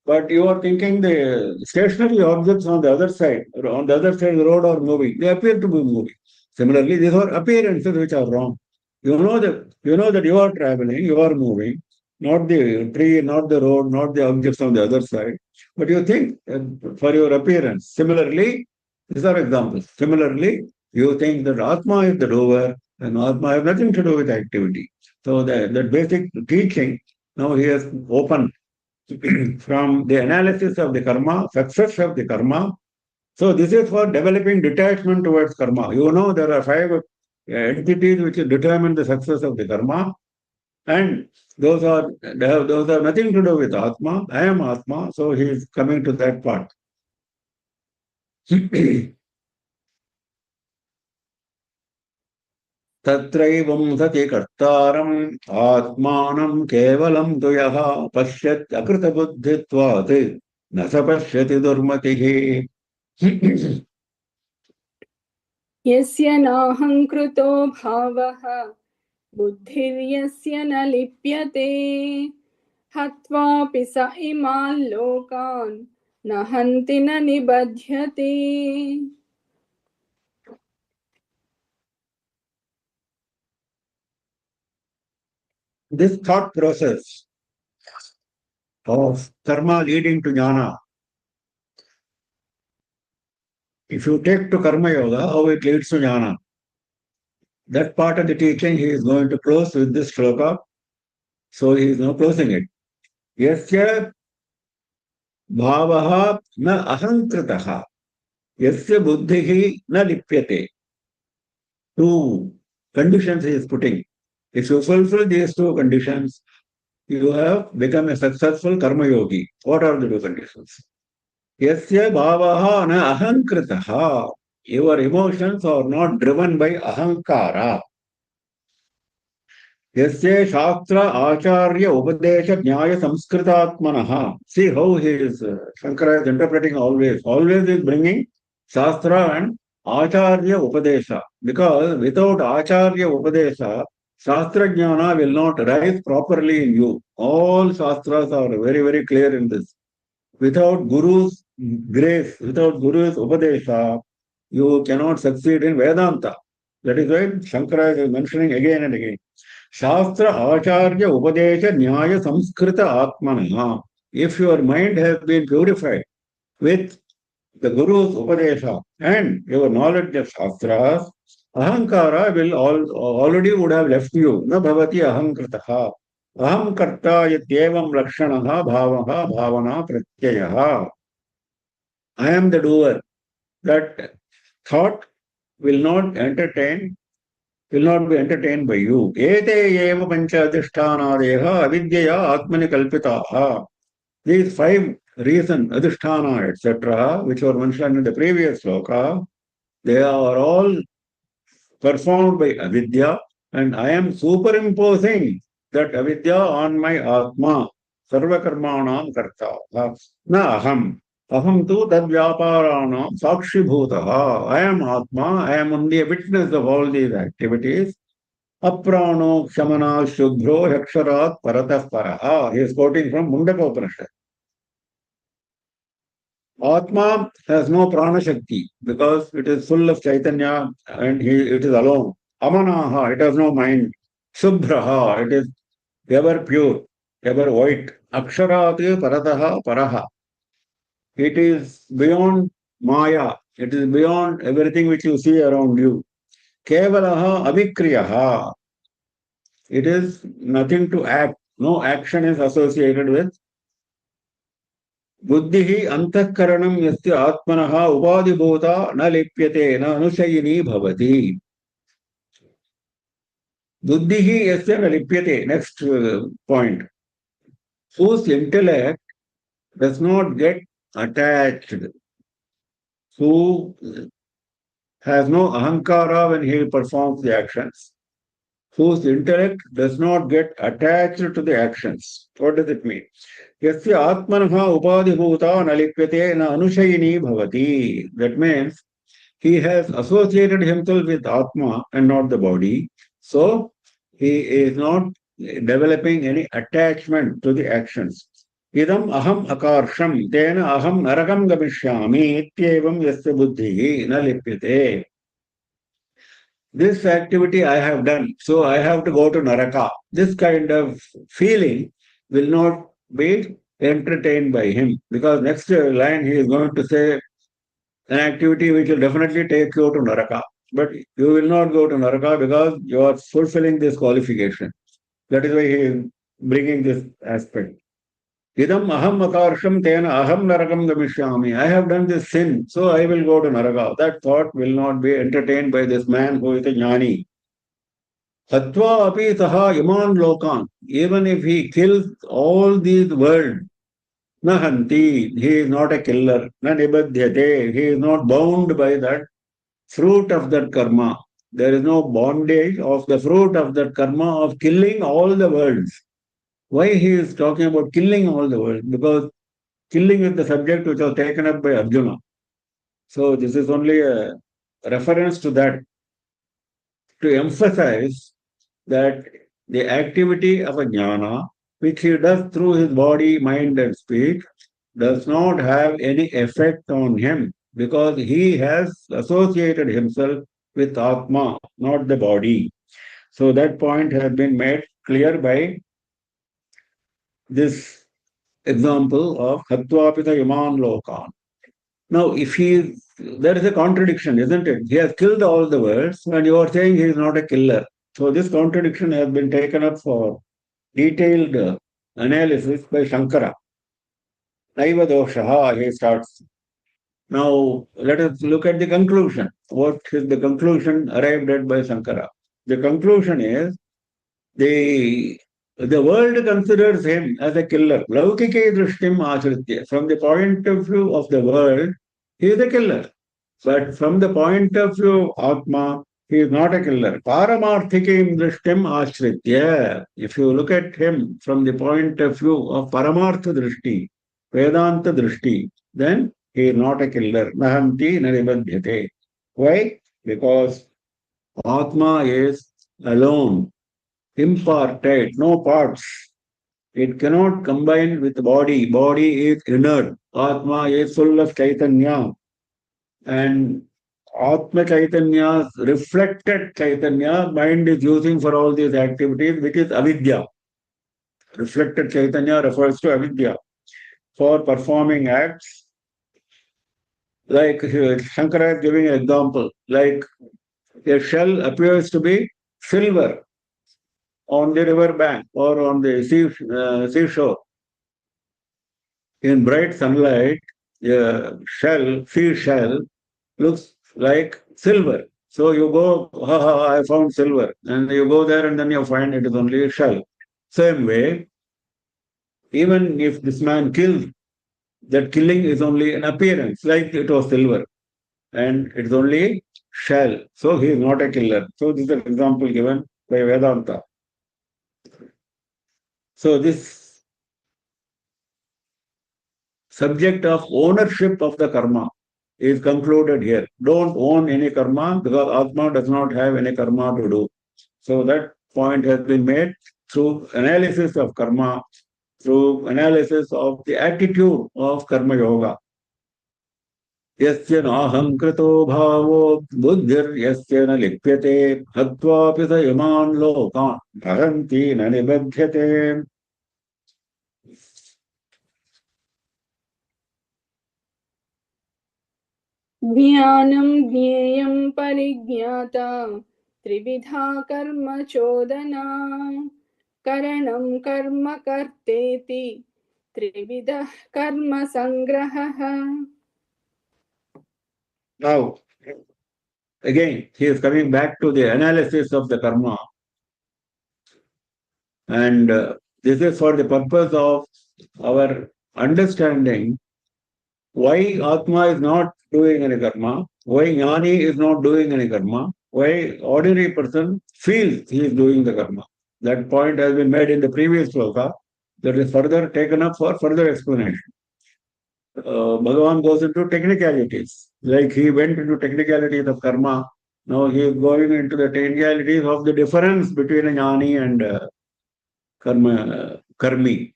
but you are thinking the stationary objects on the other side, or on the other side of the road are moving. They appear to be moving. Similarly, these are appearances which are wrong. You know that you are traveling, you are moving, not the tree, not the road, not the objects on the other side, but you think for your appearance. Similarly, these are examples. Similarly, you think that Atma is the doer, and Atma has nothing to do with activity. So that basic teaching now he has opened from the analysis of the karma, success of the karma. So this is for developing detachment towards karma. You know there are 5 entities which determine the success of the karma, and those are nothing to do with Atma. I am Atma, so he is coming to that part. तत्रैवं सति कर्तारम् आत्मानं केवलं तु यः पश्यत् अकृतबुद्धित्वात् न स पश्यति दुर्मतिः. यस्य नाहङ्कृतो भावः बुद्धिर्यस्य न लिप्यते हत्वापि स इमान् लोकान् न हन्ति न निबध्यते. This thought process of karma leading to jnana, if you take to karma yoga, how it leads to jnana, that part of the teaching he is going to close with this shloka. So he is now closing it. Yasya bhavaha na ahankritaha, yasya buddhihi na lipyate. 2 conditions he is putting. If you fulfill these 2 conditions, you have become a successful karma yogi. What are the 2 conditions? Yasya bhavaha na ahankritaha. Your emotions are not driven by ahankara. Yasya shastra acharya upadesha jnaya samskritatmanaha. See how he is, Shankara is interpreting always. Always is bringing shastra and acharya upadesha. Because without acharya upadesha, shastra jnana will not rise properly in you. All shastras are very, very clear in this. Without Guru's grace, without Guru's upadesha, you cannot succeed in Vedanta. That is why Shankara is mentioning again and again. Shastra Acharya Upadesha Nyaya Samskrita Atmana. If your mind has been purified with the Guru's Upadesha and your knowledge of Shastras, Ahankara will already would have left you. Na bhavati ahankritaha. Aham karta yatyevam lakshanaha bhavaha bhavana pratyayaha. I am the doer. That thought will not be entertained by you. Ete eva pancha adhisthanadeha avidyaya atmani kalpitaha. These 5 reasons, adhisthana, etc., which were mentioned in the previous sloka, they are all performed by avidya, and I am superimposing that avidya on my atma, sarvakarmanam karta, na aham. Aham tu tad vyaparanam sakshibhutaha. I am atma, I am only a witness of all these activities. Aprano kshamana shubhro yaksharat paratah paraha. He is quoting from Mundaka Upanishad. Atma has no prana shakti because it is full of Chaitanya and it is alone. Amanaha, it has no mind. Subhraha, it is ever pure, ever white. Aksharati parataha paraha. It is beyond Maya. It is beyond everything which you see around you. Kevalaha avikriyaha. It is nothing to act. No action is associated with. Buddhihi antakaranam yasya atmanaha upadibhuta na lipyate na anusayini bhavati. Buddhihi yasya na lipyate. Next point. Whose intellect does not get attached. Who has no ahankara when he performs the actions, whose intellect does not get attached to the actions. What does it mean? Yasya atmanaha upadhibhuta nalipyate na anushayini bhavati. That means he has associated himself with Atma and not the body. So he is not developing any attachment to the actions. Idam aham akarsham tena aham narakam gamishyami ityevam yasya buddhi na lipyate. This activity I have done, so I have to go to Naraka. This kind of feeling will not be entertained by him, because next line he is going to say an activity which will definitely take you to Naraka. But you will not go to Naraka because you are fulfilling this qualification. That is why he is bringing this aspect. Idam aham akarsham tena aham narakam gamishyami. I have done this sin, so I will go to Naraka. That thought will not be entertained by this man who is a jnani. Hatva api saha iman lokan. Even if he kills all these worlds, nahanti, he is not a killer. Na nibadhyate, he is not bound by that fruit of that karma. There is no bondage of the fruit of that karma of killing all the worlds. Why he is talking about killing all the worlds? Because killing is the subject which was taken up by Arjuna. So this is only a reference to that, to emphasize that the activity of a jnana, which he does through his body, mind, and speech, does not have any effect on him because he has associated himself with Atma, not the body. So that point has been made clear by this example of Hatvapita Yaman Lokan. Now, if there is a contradiction, isn't it? He has killed all the worlds, and you are saying he is not a killer. So this contradiction has been taken up for detailed analysis by Shankara. Naiva doshaha, he starts. Now, let us look at the conclusion. What is the conclusion arrived at by Shankara? The conclusion is the world considers him as a killer. Laukike drishtim achritya. From the point of view of the world, he is a killer. But from the point of view of Atma, he is not a killer. Paramarthikim drishtim ashritya. If you look at him from the point of view of Paramartha drishti, Vedanta drishti, then he is not a killer. Nahanti naribadhyate. Why? Because Atma is alone, impartite, no parts. It cannot combine with the body. Body is inert. Atma is full of Chaitanya. And Atma Chaitanya's reflected Chaitanya, mind is using for all these activities, which is avidya. Reflected Chaitanya refers to avidya. For performing acts, like Shankara is giving an example, like a shell appears to be silver on the river bank or on the seashore. In bright sunlight, a seashell looks like silver. So you go, ha ha, I found silver. And you go there and then you find it is only a shell. Same way, even if this man kills, that killing is only an appearance, like it was silver. And it's only shell. So he is not a killer. So this is an example given by Vedanta. So this subject of ownership of the karma is concluded here. Don't own any karma because Atma does not have any karma to do. So that point has been made through analysis of karma, through analysis of the attitude of karma yoga. Yasya naham krito bhavo buddhir yasya na lipyate hatvapi sa yaman lokan bharanti na nibadhyate. ज्ञानं ज्ञेयं परिज्ञाता त्रिविधा कर्म चोदना करणं कर्म कर्तेति त्रिविधः कर्म संग्रहः. Now, again, he is coming back to the analysis of the karma. And this is for the purpose of our understanding why Atma is not doing any karma, why Jnani is not doing any karma, why ordinary person feels he is doing the karma. That point has been made in the previous sloka, that is further taken up for further explanation. Bhagavan goes into technicalities, like he went into technicalities of karma. Now he is going into the technicalities of the difference between a jnani and karmi.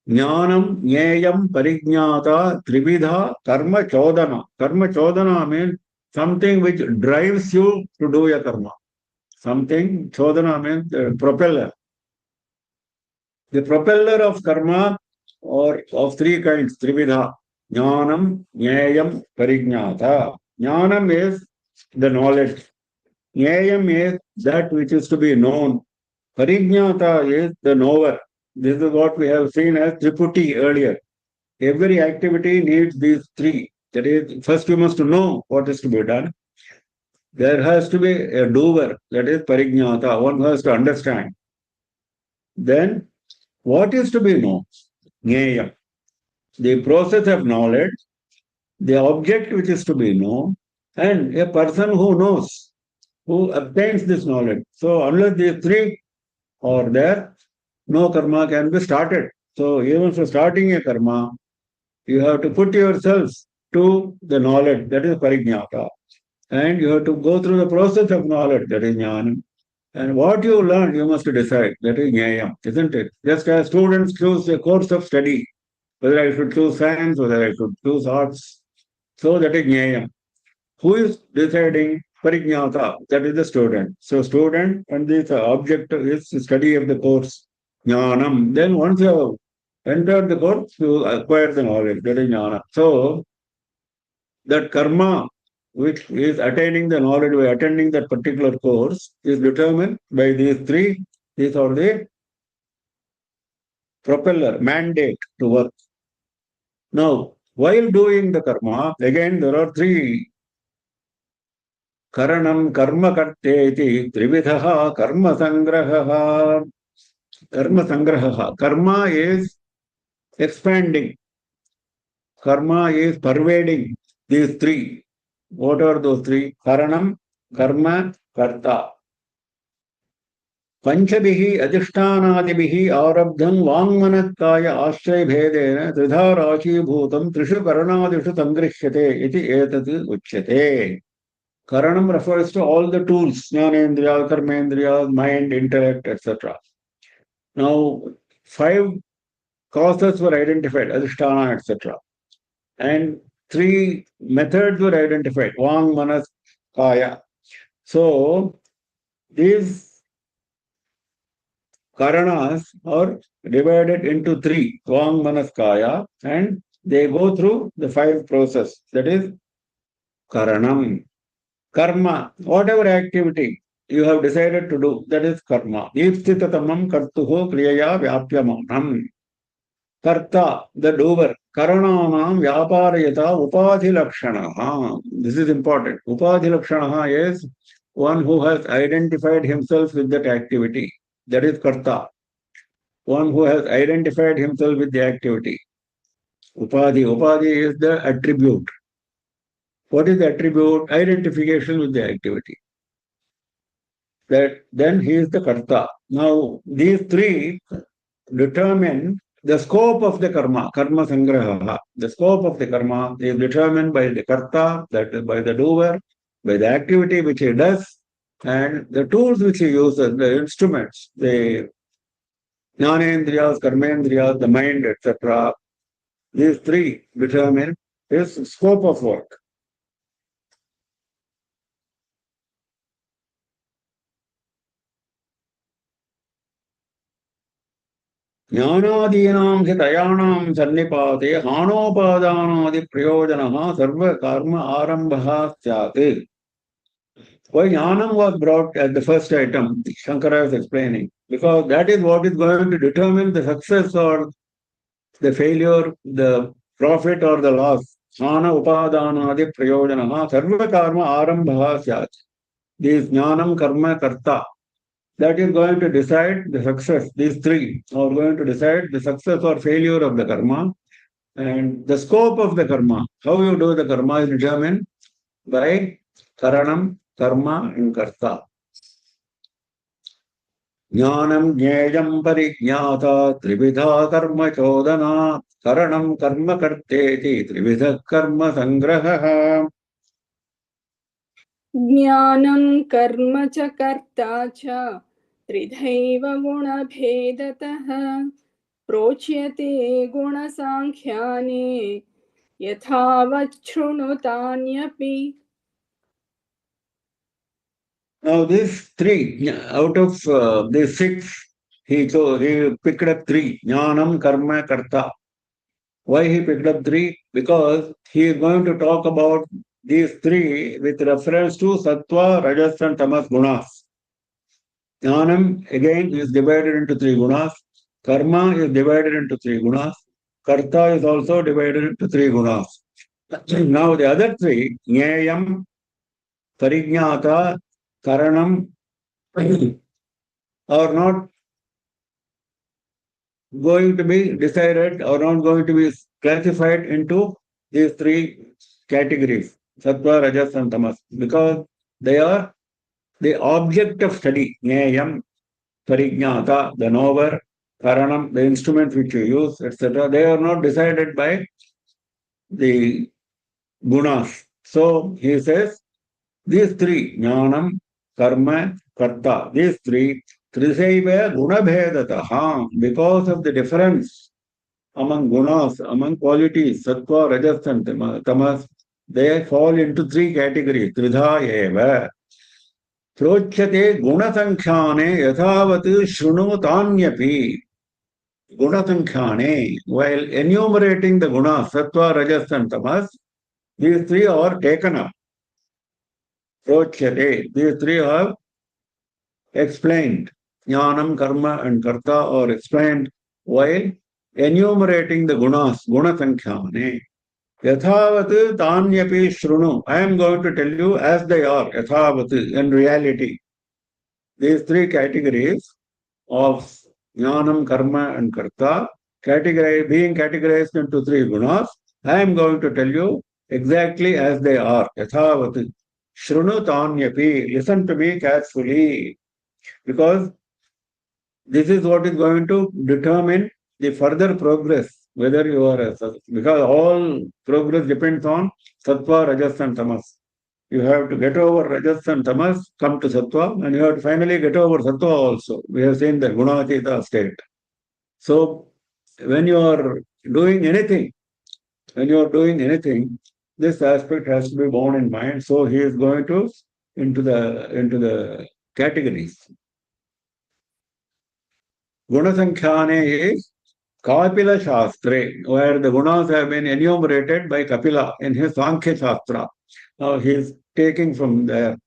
Jnanam, Jneyam, Parijnata, Trividha, Karma Chodana. Karma Chodana means something which drives you to do a karma. Something, Chodana means propeller. The propeller of karma or of three kinds, Trividha. Jnanam, Jneyam, Parijnata. Jnanam is the knowledge. Jneyam is that which is to be known. Parijnata is the knower. This is what we have seen as Triputi earlier. Every activity needs these three. That is, first you must know what is to be done. There has to be a doer, that is Parijnata. One has to understand. Then, what is to be known? Jneyam. The process of knowledge, the object which is to be known, and a person who knows, who obtains this knowledge. So, unless these three are there, no karma can be started. So, even for starting a karma, you have to put yourself to the knowledge, that is parijnata. And you have to go through the process of knowledge, that is jnana. And what you learn, you must decide, that is jnayam, isn't it? Just as students choose a course of study, whether I should choose science, whether I should choose arts. So that is jnayam. Who is deciding? Parijnata, that is the student. So student and this object is study of the course, jnanam. Then once you have entered the course, you acquire the knowledge, that is jnana. So that karma which is attaining the knowledge by attending that particular course is determined by these three. These are the propeller, mandate to work. Now, while doing the karma, again there are three. Karanam karma karteti trividhaha karma sangrahaha. Karma sangrahaha. Karma is expanding. Karma is pervading these three. What are those three? Karanam, karma, karta. पंचभिः अधिष्ठानादिभिः आरब्धं वाङ्मनक्काय आश्रयभेदेन त्रिधा राशीभूतं त्रिषु करणादिषु संगृह्यते इति एतत् उच्यते. Karanam refers to all the tools, jnanendriya, karmendriya, mind, intellect, etc. Now, 5 causes were identified, adhisthana, etc. And 3 methods were identified, vang, manas, kaya. So, these karanas are divided into 3, vang, manas, kaya, and they go through the 5 process, that is karanam. Karma, whatever activity you have decided to do, that is karma. Ipstitatamam kartuho kriyaya vyapyamanam. Karta, the doer. Karananam vyaparayata upadhi lakshanaha. This is important. Upadhi lakshanaha is one who has identified himself with that activity. That is karta. One who has identified himself with the activity. Upadhi. Upadhi is the attribute. What is the attribute? Identification with the activity. That then he is the karta. Now, these 3 determine the scope of the karma, karma sangraha. The scope of the karma is determined by the karta, that is by the doer, by the activity which he does, and the tools which he uses, the instruments, the jnanendriyas, karmendriyas, the mind, etc. These 3 determine his scope of work. ज्ञानादीनां हि दयानां सन्निपाते हानोपादानादि प्रयोजनः सर्वकर्म आरम्भः स्यात्. Why Jnanam was brought as the first item, Shankara is explaining, because that is what is going to determine the success or the failure, the profit or the loss. Jnana upadanadi prayojanaha sarva karma arambha syat. This Jnanam, karma, karta, that is going to decide the success. These 3 are going to decide the success or failure of the karma. And the scope of the karma, how you do the karma is determined by karanam, karma, and karta. Jnanam jneyam parijnata trividha karma chodana karanam karma karteti trividha karma sangraha. Jnanam karma cha karta cha tridhaiva guna bhedatah prochyate guna sankhyane yathavat shrunutanyapi. Now these three, out of these six, he picked up three, jnanam, karma, karta. Why he picked up three? Because he is going to talk about these three with reference to sattva, rajas and tamas gunas. Jnanam again is divided into three gunas. Karma is divided into three gunas. Karta is also divided into three gunas. Now the other three, jnayam, parijnata, karanam, are not going to be decided or not going to be classified into these three categories, sattva, rajas, and tamas, because they are the object of study. Jnayam, parijnata, the knower, karanam, the instrument which you use, etc. They are not decided by the gunas. So he says, these three, jnanam, karma, karta, these three, trisaiva gunabhedataha, because of the difference among gunas, among qualities, sattva, rajas, and tamas, they fall into three categories. Tridha eva. Prochyate gunasankhane yathavat shrunuthanyapi. Gunasankhane. While enumerating the gunas, sattva, rajas, and tamas, these three are taken up. Prochyate. These three are explained. Jnanam, karma, and karta are explained while enumerating the gunas, gunasankhane. Yathavat tanyapi shrunu. I am going to tell you as they are, yathavat, in reality. These three categories of jnanam, karma, and karta, being categorized into three gunas, I am going to tell you exactly as they are, yathavat. Shrunu tanyapi. Listen to me carefully, because this is what is going to determine the further progress, whether you are because all progress depends on sattva, rajas, and tamas. You have to get over rajas and tamas, come to sattva, and you have to finally get over sattva also. We have seen the gunatita state. So when you are doing anything, this aspect has to be borne in mind. So he is going to into the categories. Gunasankhane is Kapila Shastra, where the gunas have been enumerated by Kapila in his Sankhya Shastra. Now he is taking from there.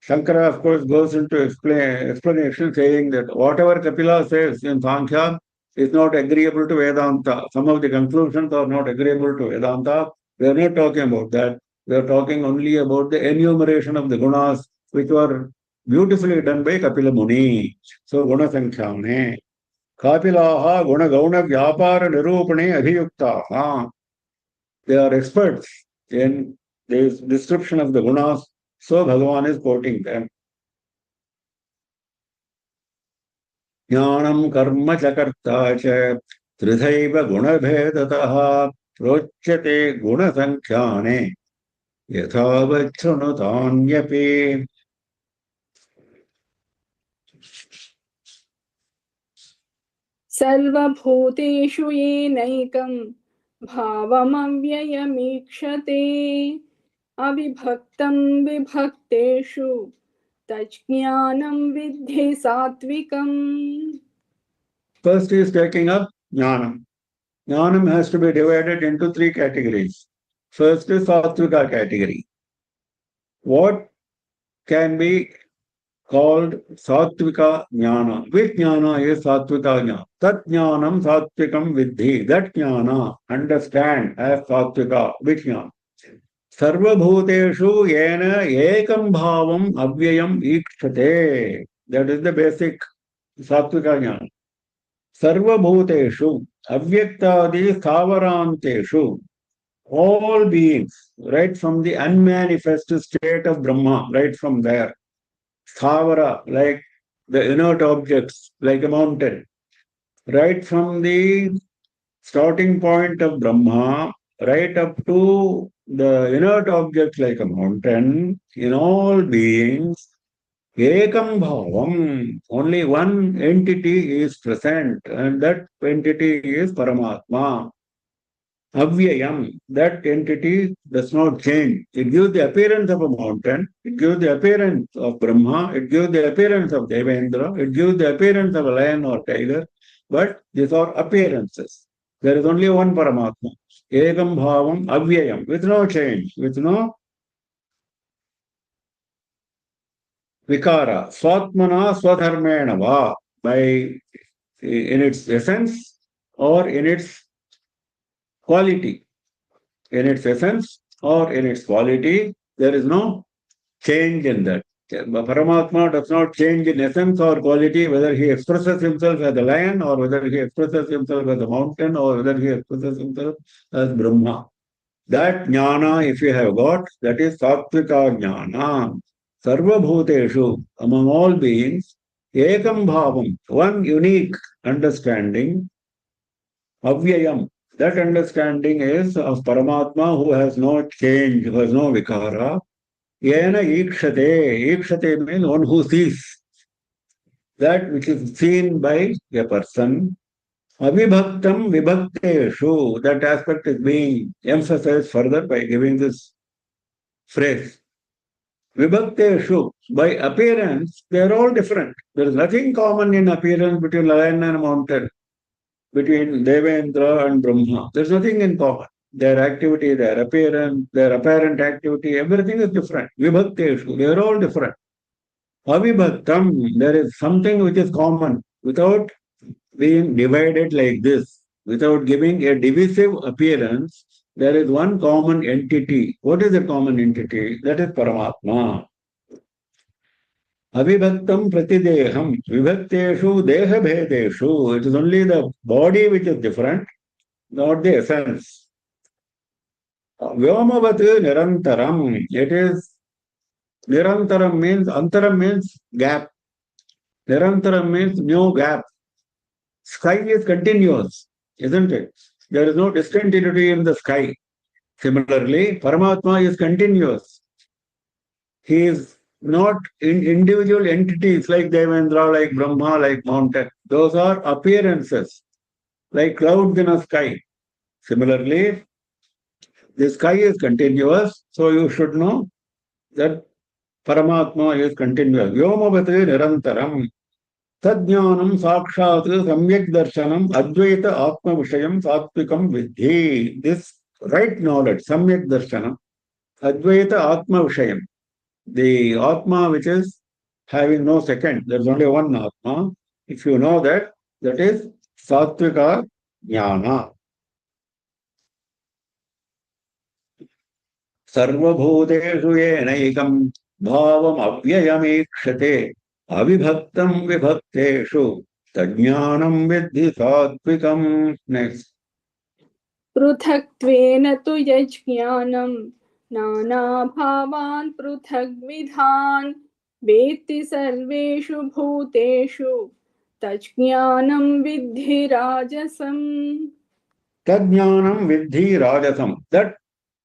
Shankara, of course, goes into explanation saying that whatever Kapila says in Sankhya is not agreeable to Vedanta. Some of the conclusions are not agreeable to Vedanta. We are not talking about that. We are talking only about the enumeration of the gunas, which were beautifully done by Kapila Muni. So, Guna Sankhyane. Kapilaha Guna Gauna Vyapara Nirupane Adhiyuktaha. They are experts in this description of the gunas. So Bhagavan is quoting them. Jnanam karma chakarta cha tridhaiva gunabhedataha prochyate gunasankhyane yathavachrunutanyapi. सर्वभूतेषु येनैकं भावमव्ययमीक्षते अविभक्तं विभक्तेषु तज्ज्ञानं विद्धि सात्विकम्. First he is taking up jnanam. Jnanam has to be divided into three categories. First is Sattvika category. What can be called Sattvika Jnana? Which Jnana is Sattvika Jnana? Tat Jnanam Sattvikam Viddhi. That Jnana, understand as Sattvika. Which Jnana? Sarvabhuteshu yena ekam bhavam avyayam ikshate. That is the basic Sattvika Jnana. Sarvabhuteshu, Avyaktadi Sthavaranteshu, all beings, right from the unmanifest state of Brahma, right from there, Sthavara, like the inert objects, like a mountain, right from the starting point of Brahma, right up to the inert objects like a mountain, in all beings, Ekam Bhavam, only one entity is present, and that entity is Paramatma. Avyayam, that entity does not change. It gives the appearance of a mountain, it gives the appearance of Brahma, it gives the appearance of Devendra, it gives the appearance of a lion or tiger, but these are appearances. There is only one Paramatma. Ekam Bhavam Avyayam, with no change, with no vikara. Swatmana Swadharmena Va, by in its essence or in its quality. In its essence or in its quality, there is no change in that. Paramatma does not change in essence or quality, whether he expresses himself as a lion or whether he expresses himself as a mountain or whether he expresses himself as Brahma. That jnana, if you have got, that is sattvika jnana. Sarva bhuteshu, among all beings, ekam bhavam, one unique understanding, avyayam. That understanding is of Paramatma who has no change, who has no vikara. Yena ikshate. Ikshate means one who sees. That which is seen by a person. Avibhaktam vibhakteshu. That aspect is being emphasized further by giving this phrase. Vibhakteshu. By appearance, they are all different. There is nothing common in appearance between lion and mountain, between Devendra and Brahma. There's nothing in common. Their activity, their appearance, their apparent activity, everything is different. Vibhakteshu, they are all different. Avibhaktam, there is something which is common without being divided like this, without giving a divisive appearance. There is one common entity. What is the common entity? That is Paramatma. Avibhaktam pratideham, vibhakteshu dehabhedeshu. It is only the body which is different, not the essence. Vyomavat nirantaram. It is nirantaram means, antaram means gap. Nirantaram means no gap. Sky is continuous, isn't it? There is no discontinuity in the sky. Similarly, Paramatma is continuous. He is not in individual entities like Devendra, like Brahma, like mountain. Those are appearances, like clouds in a sky. Similarly, the sky is continuous, so you should know that Paramatma is continuous. Vyomavati nirantaram. Tadjnanam sakshat samyak darshanam advaita atma vishayam satvikam vidhi. This right knowledge, samyak darshanam, advaita atma vishayam. The atma which is having no second, there is only one atma. If you know that, that is sattvika jnana. Sarvabhuteshu yenaikam bhavam avyayamikshate avibhaktam vibhakteshu tajnanam vidhi satvikam. Next. पृथक्त्वेन तु यज्ञानं नानाभावान् पृथग्विधान् वेत्ति सर्वेषु भूतेषु तज्ज्ञानं विद्धि राजसम्. Tajnanam vidhi rajasam. That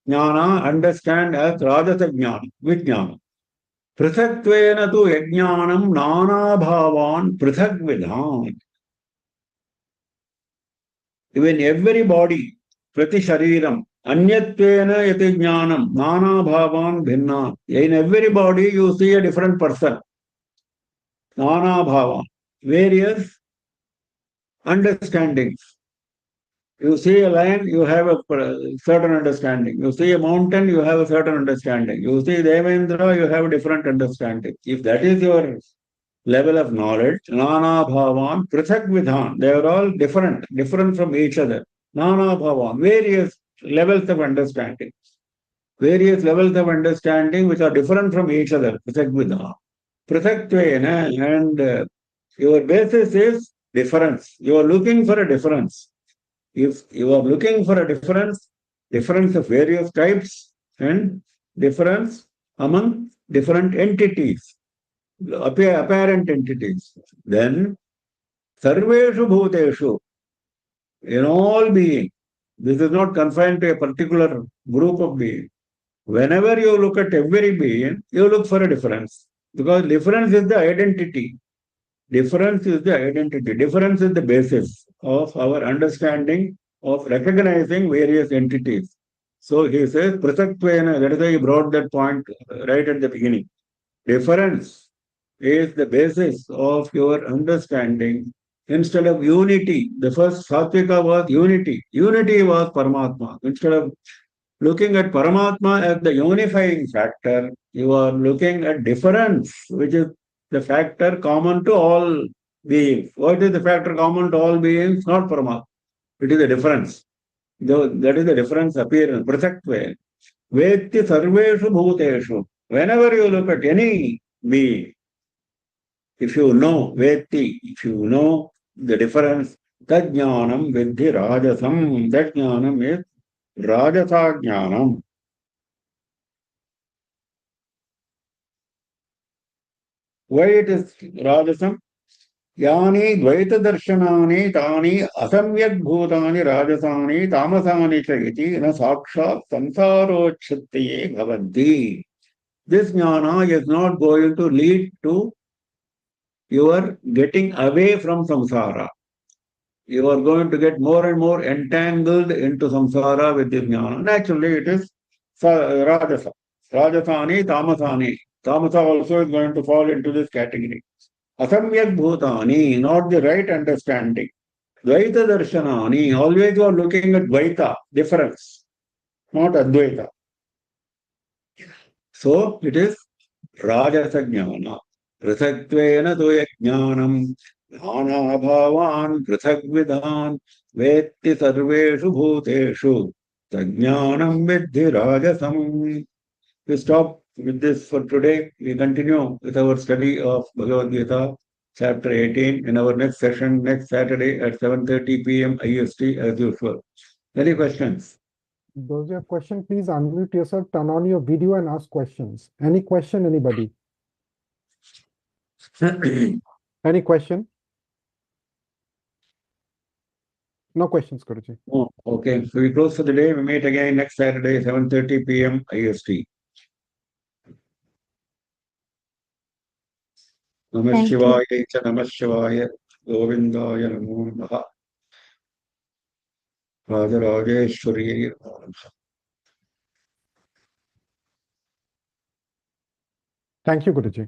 jnana understand as rajasa jnana, vijnana. Prithaktvena tu yajnanam nana bhavan prithak vidhan. Even every body, prati shariram, anyatvena yati jnanam, nana bhavan bhinna. In every body you see a different person. Nana bhavan, various understandings. You see a lion, you have a certain understanding. You see a mountain, you have a certain understanding. You see Devendra, you have a different understanding. If that is your level of knowledge, Nana Bhavan, Prithak Vidhan, they are all different from each other. Nana Bhavan, various levels of understanding. Various levels of understanding which are different from each other. Prithak Vidhan. Prithak Tvena, and your basis is difference. You are looking for a difference. If you are looking for a difference of various types and difference among different entities, apparent entities, then sarveshu bhuteshu, in all being, this is not confined to a particular group of beings. Whenever you look at every being, you look for a difference. Because difference is the identity. Difference is the identity. Difference is the basis of our understanding of recognizing various entities. So he says, Prasaktvena, that is why he brought that point right at the beginning. Difference is the basis of your understanding instead of unity. The first Satvika was unity. Unity was Paramatma. Instead of looking at Paramatma as the unifying factor, you are looking at difference, which is the factor common to all beings. What is the factor common to all beings? Not Paramatma. It is a difference. That is the difference appearance, prasaktve. Vetti sarveshu bhuteshu. Whenever you look at any being, if you know Vetti, if you know the difference, that jnanam vidhi rajasam. That jnanam is rajasa jnanam. Why it is rajasam? यानि द्वैतदर्शनानि तानि असम्यग्भूतानि राजसानि तामसानि च इति न साक्षात् संसारोच्छित्तये भवन्ति. This jnana is not going to lead to your getting away from samsara. You are going to get more and more entangled into samsara with this jnana. Naturally, it is rajasa. Rajasani, tamasani. Tamasa also is going to fall into this category. Asamyak bhutani, not the right understanding. Dvaita darshanani, always you are looking at Dvaita, difference, not Advaita. So it is Rajasa Jnana. Prithaktvena tuya jnanam, jnana bhavan prithakvidan, vetti sarveshu bhuteshu, tajnanam vidhi rajasam. We stop with this for today. We continue with our study of Bhagavad Gita, chapter 18, in our next session, next Saturday at 7:30 p.m. IST as usual. Any questions? Those who have questions, please unmute yourself, turn on your video and ask questions. Any question, anybody? Any question? No questions, Guruji. Oh, okay. So we close for the day. We meet again next Saturday, 7:30 p.m. IST. Namah Shivaya, Namah Shivaya, Govindaya Namo Namaha. Rajarajeshwari. Thank you, Guruji.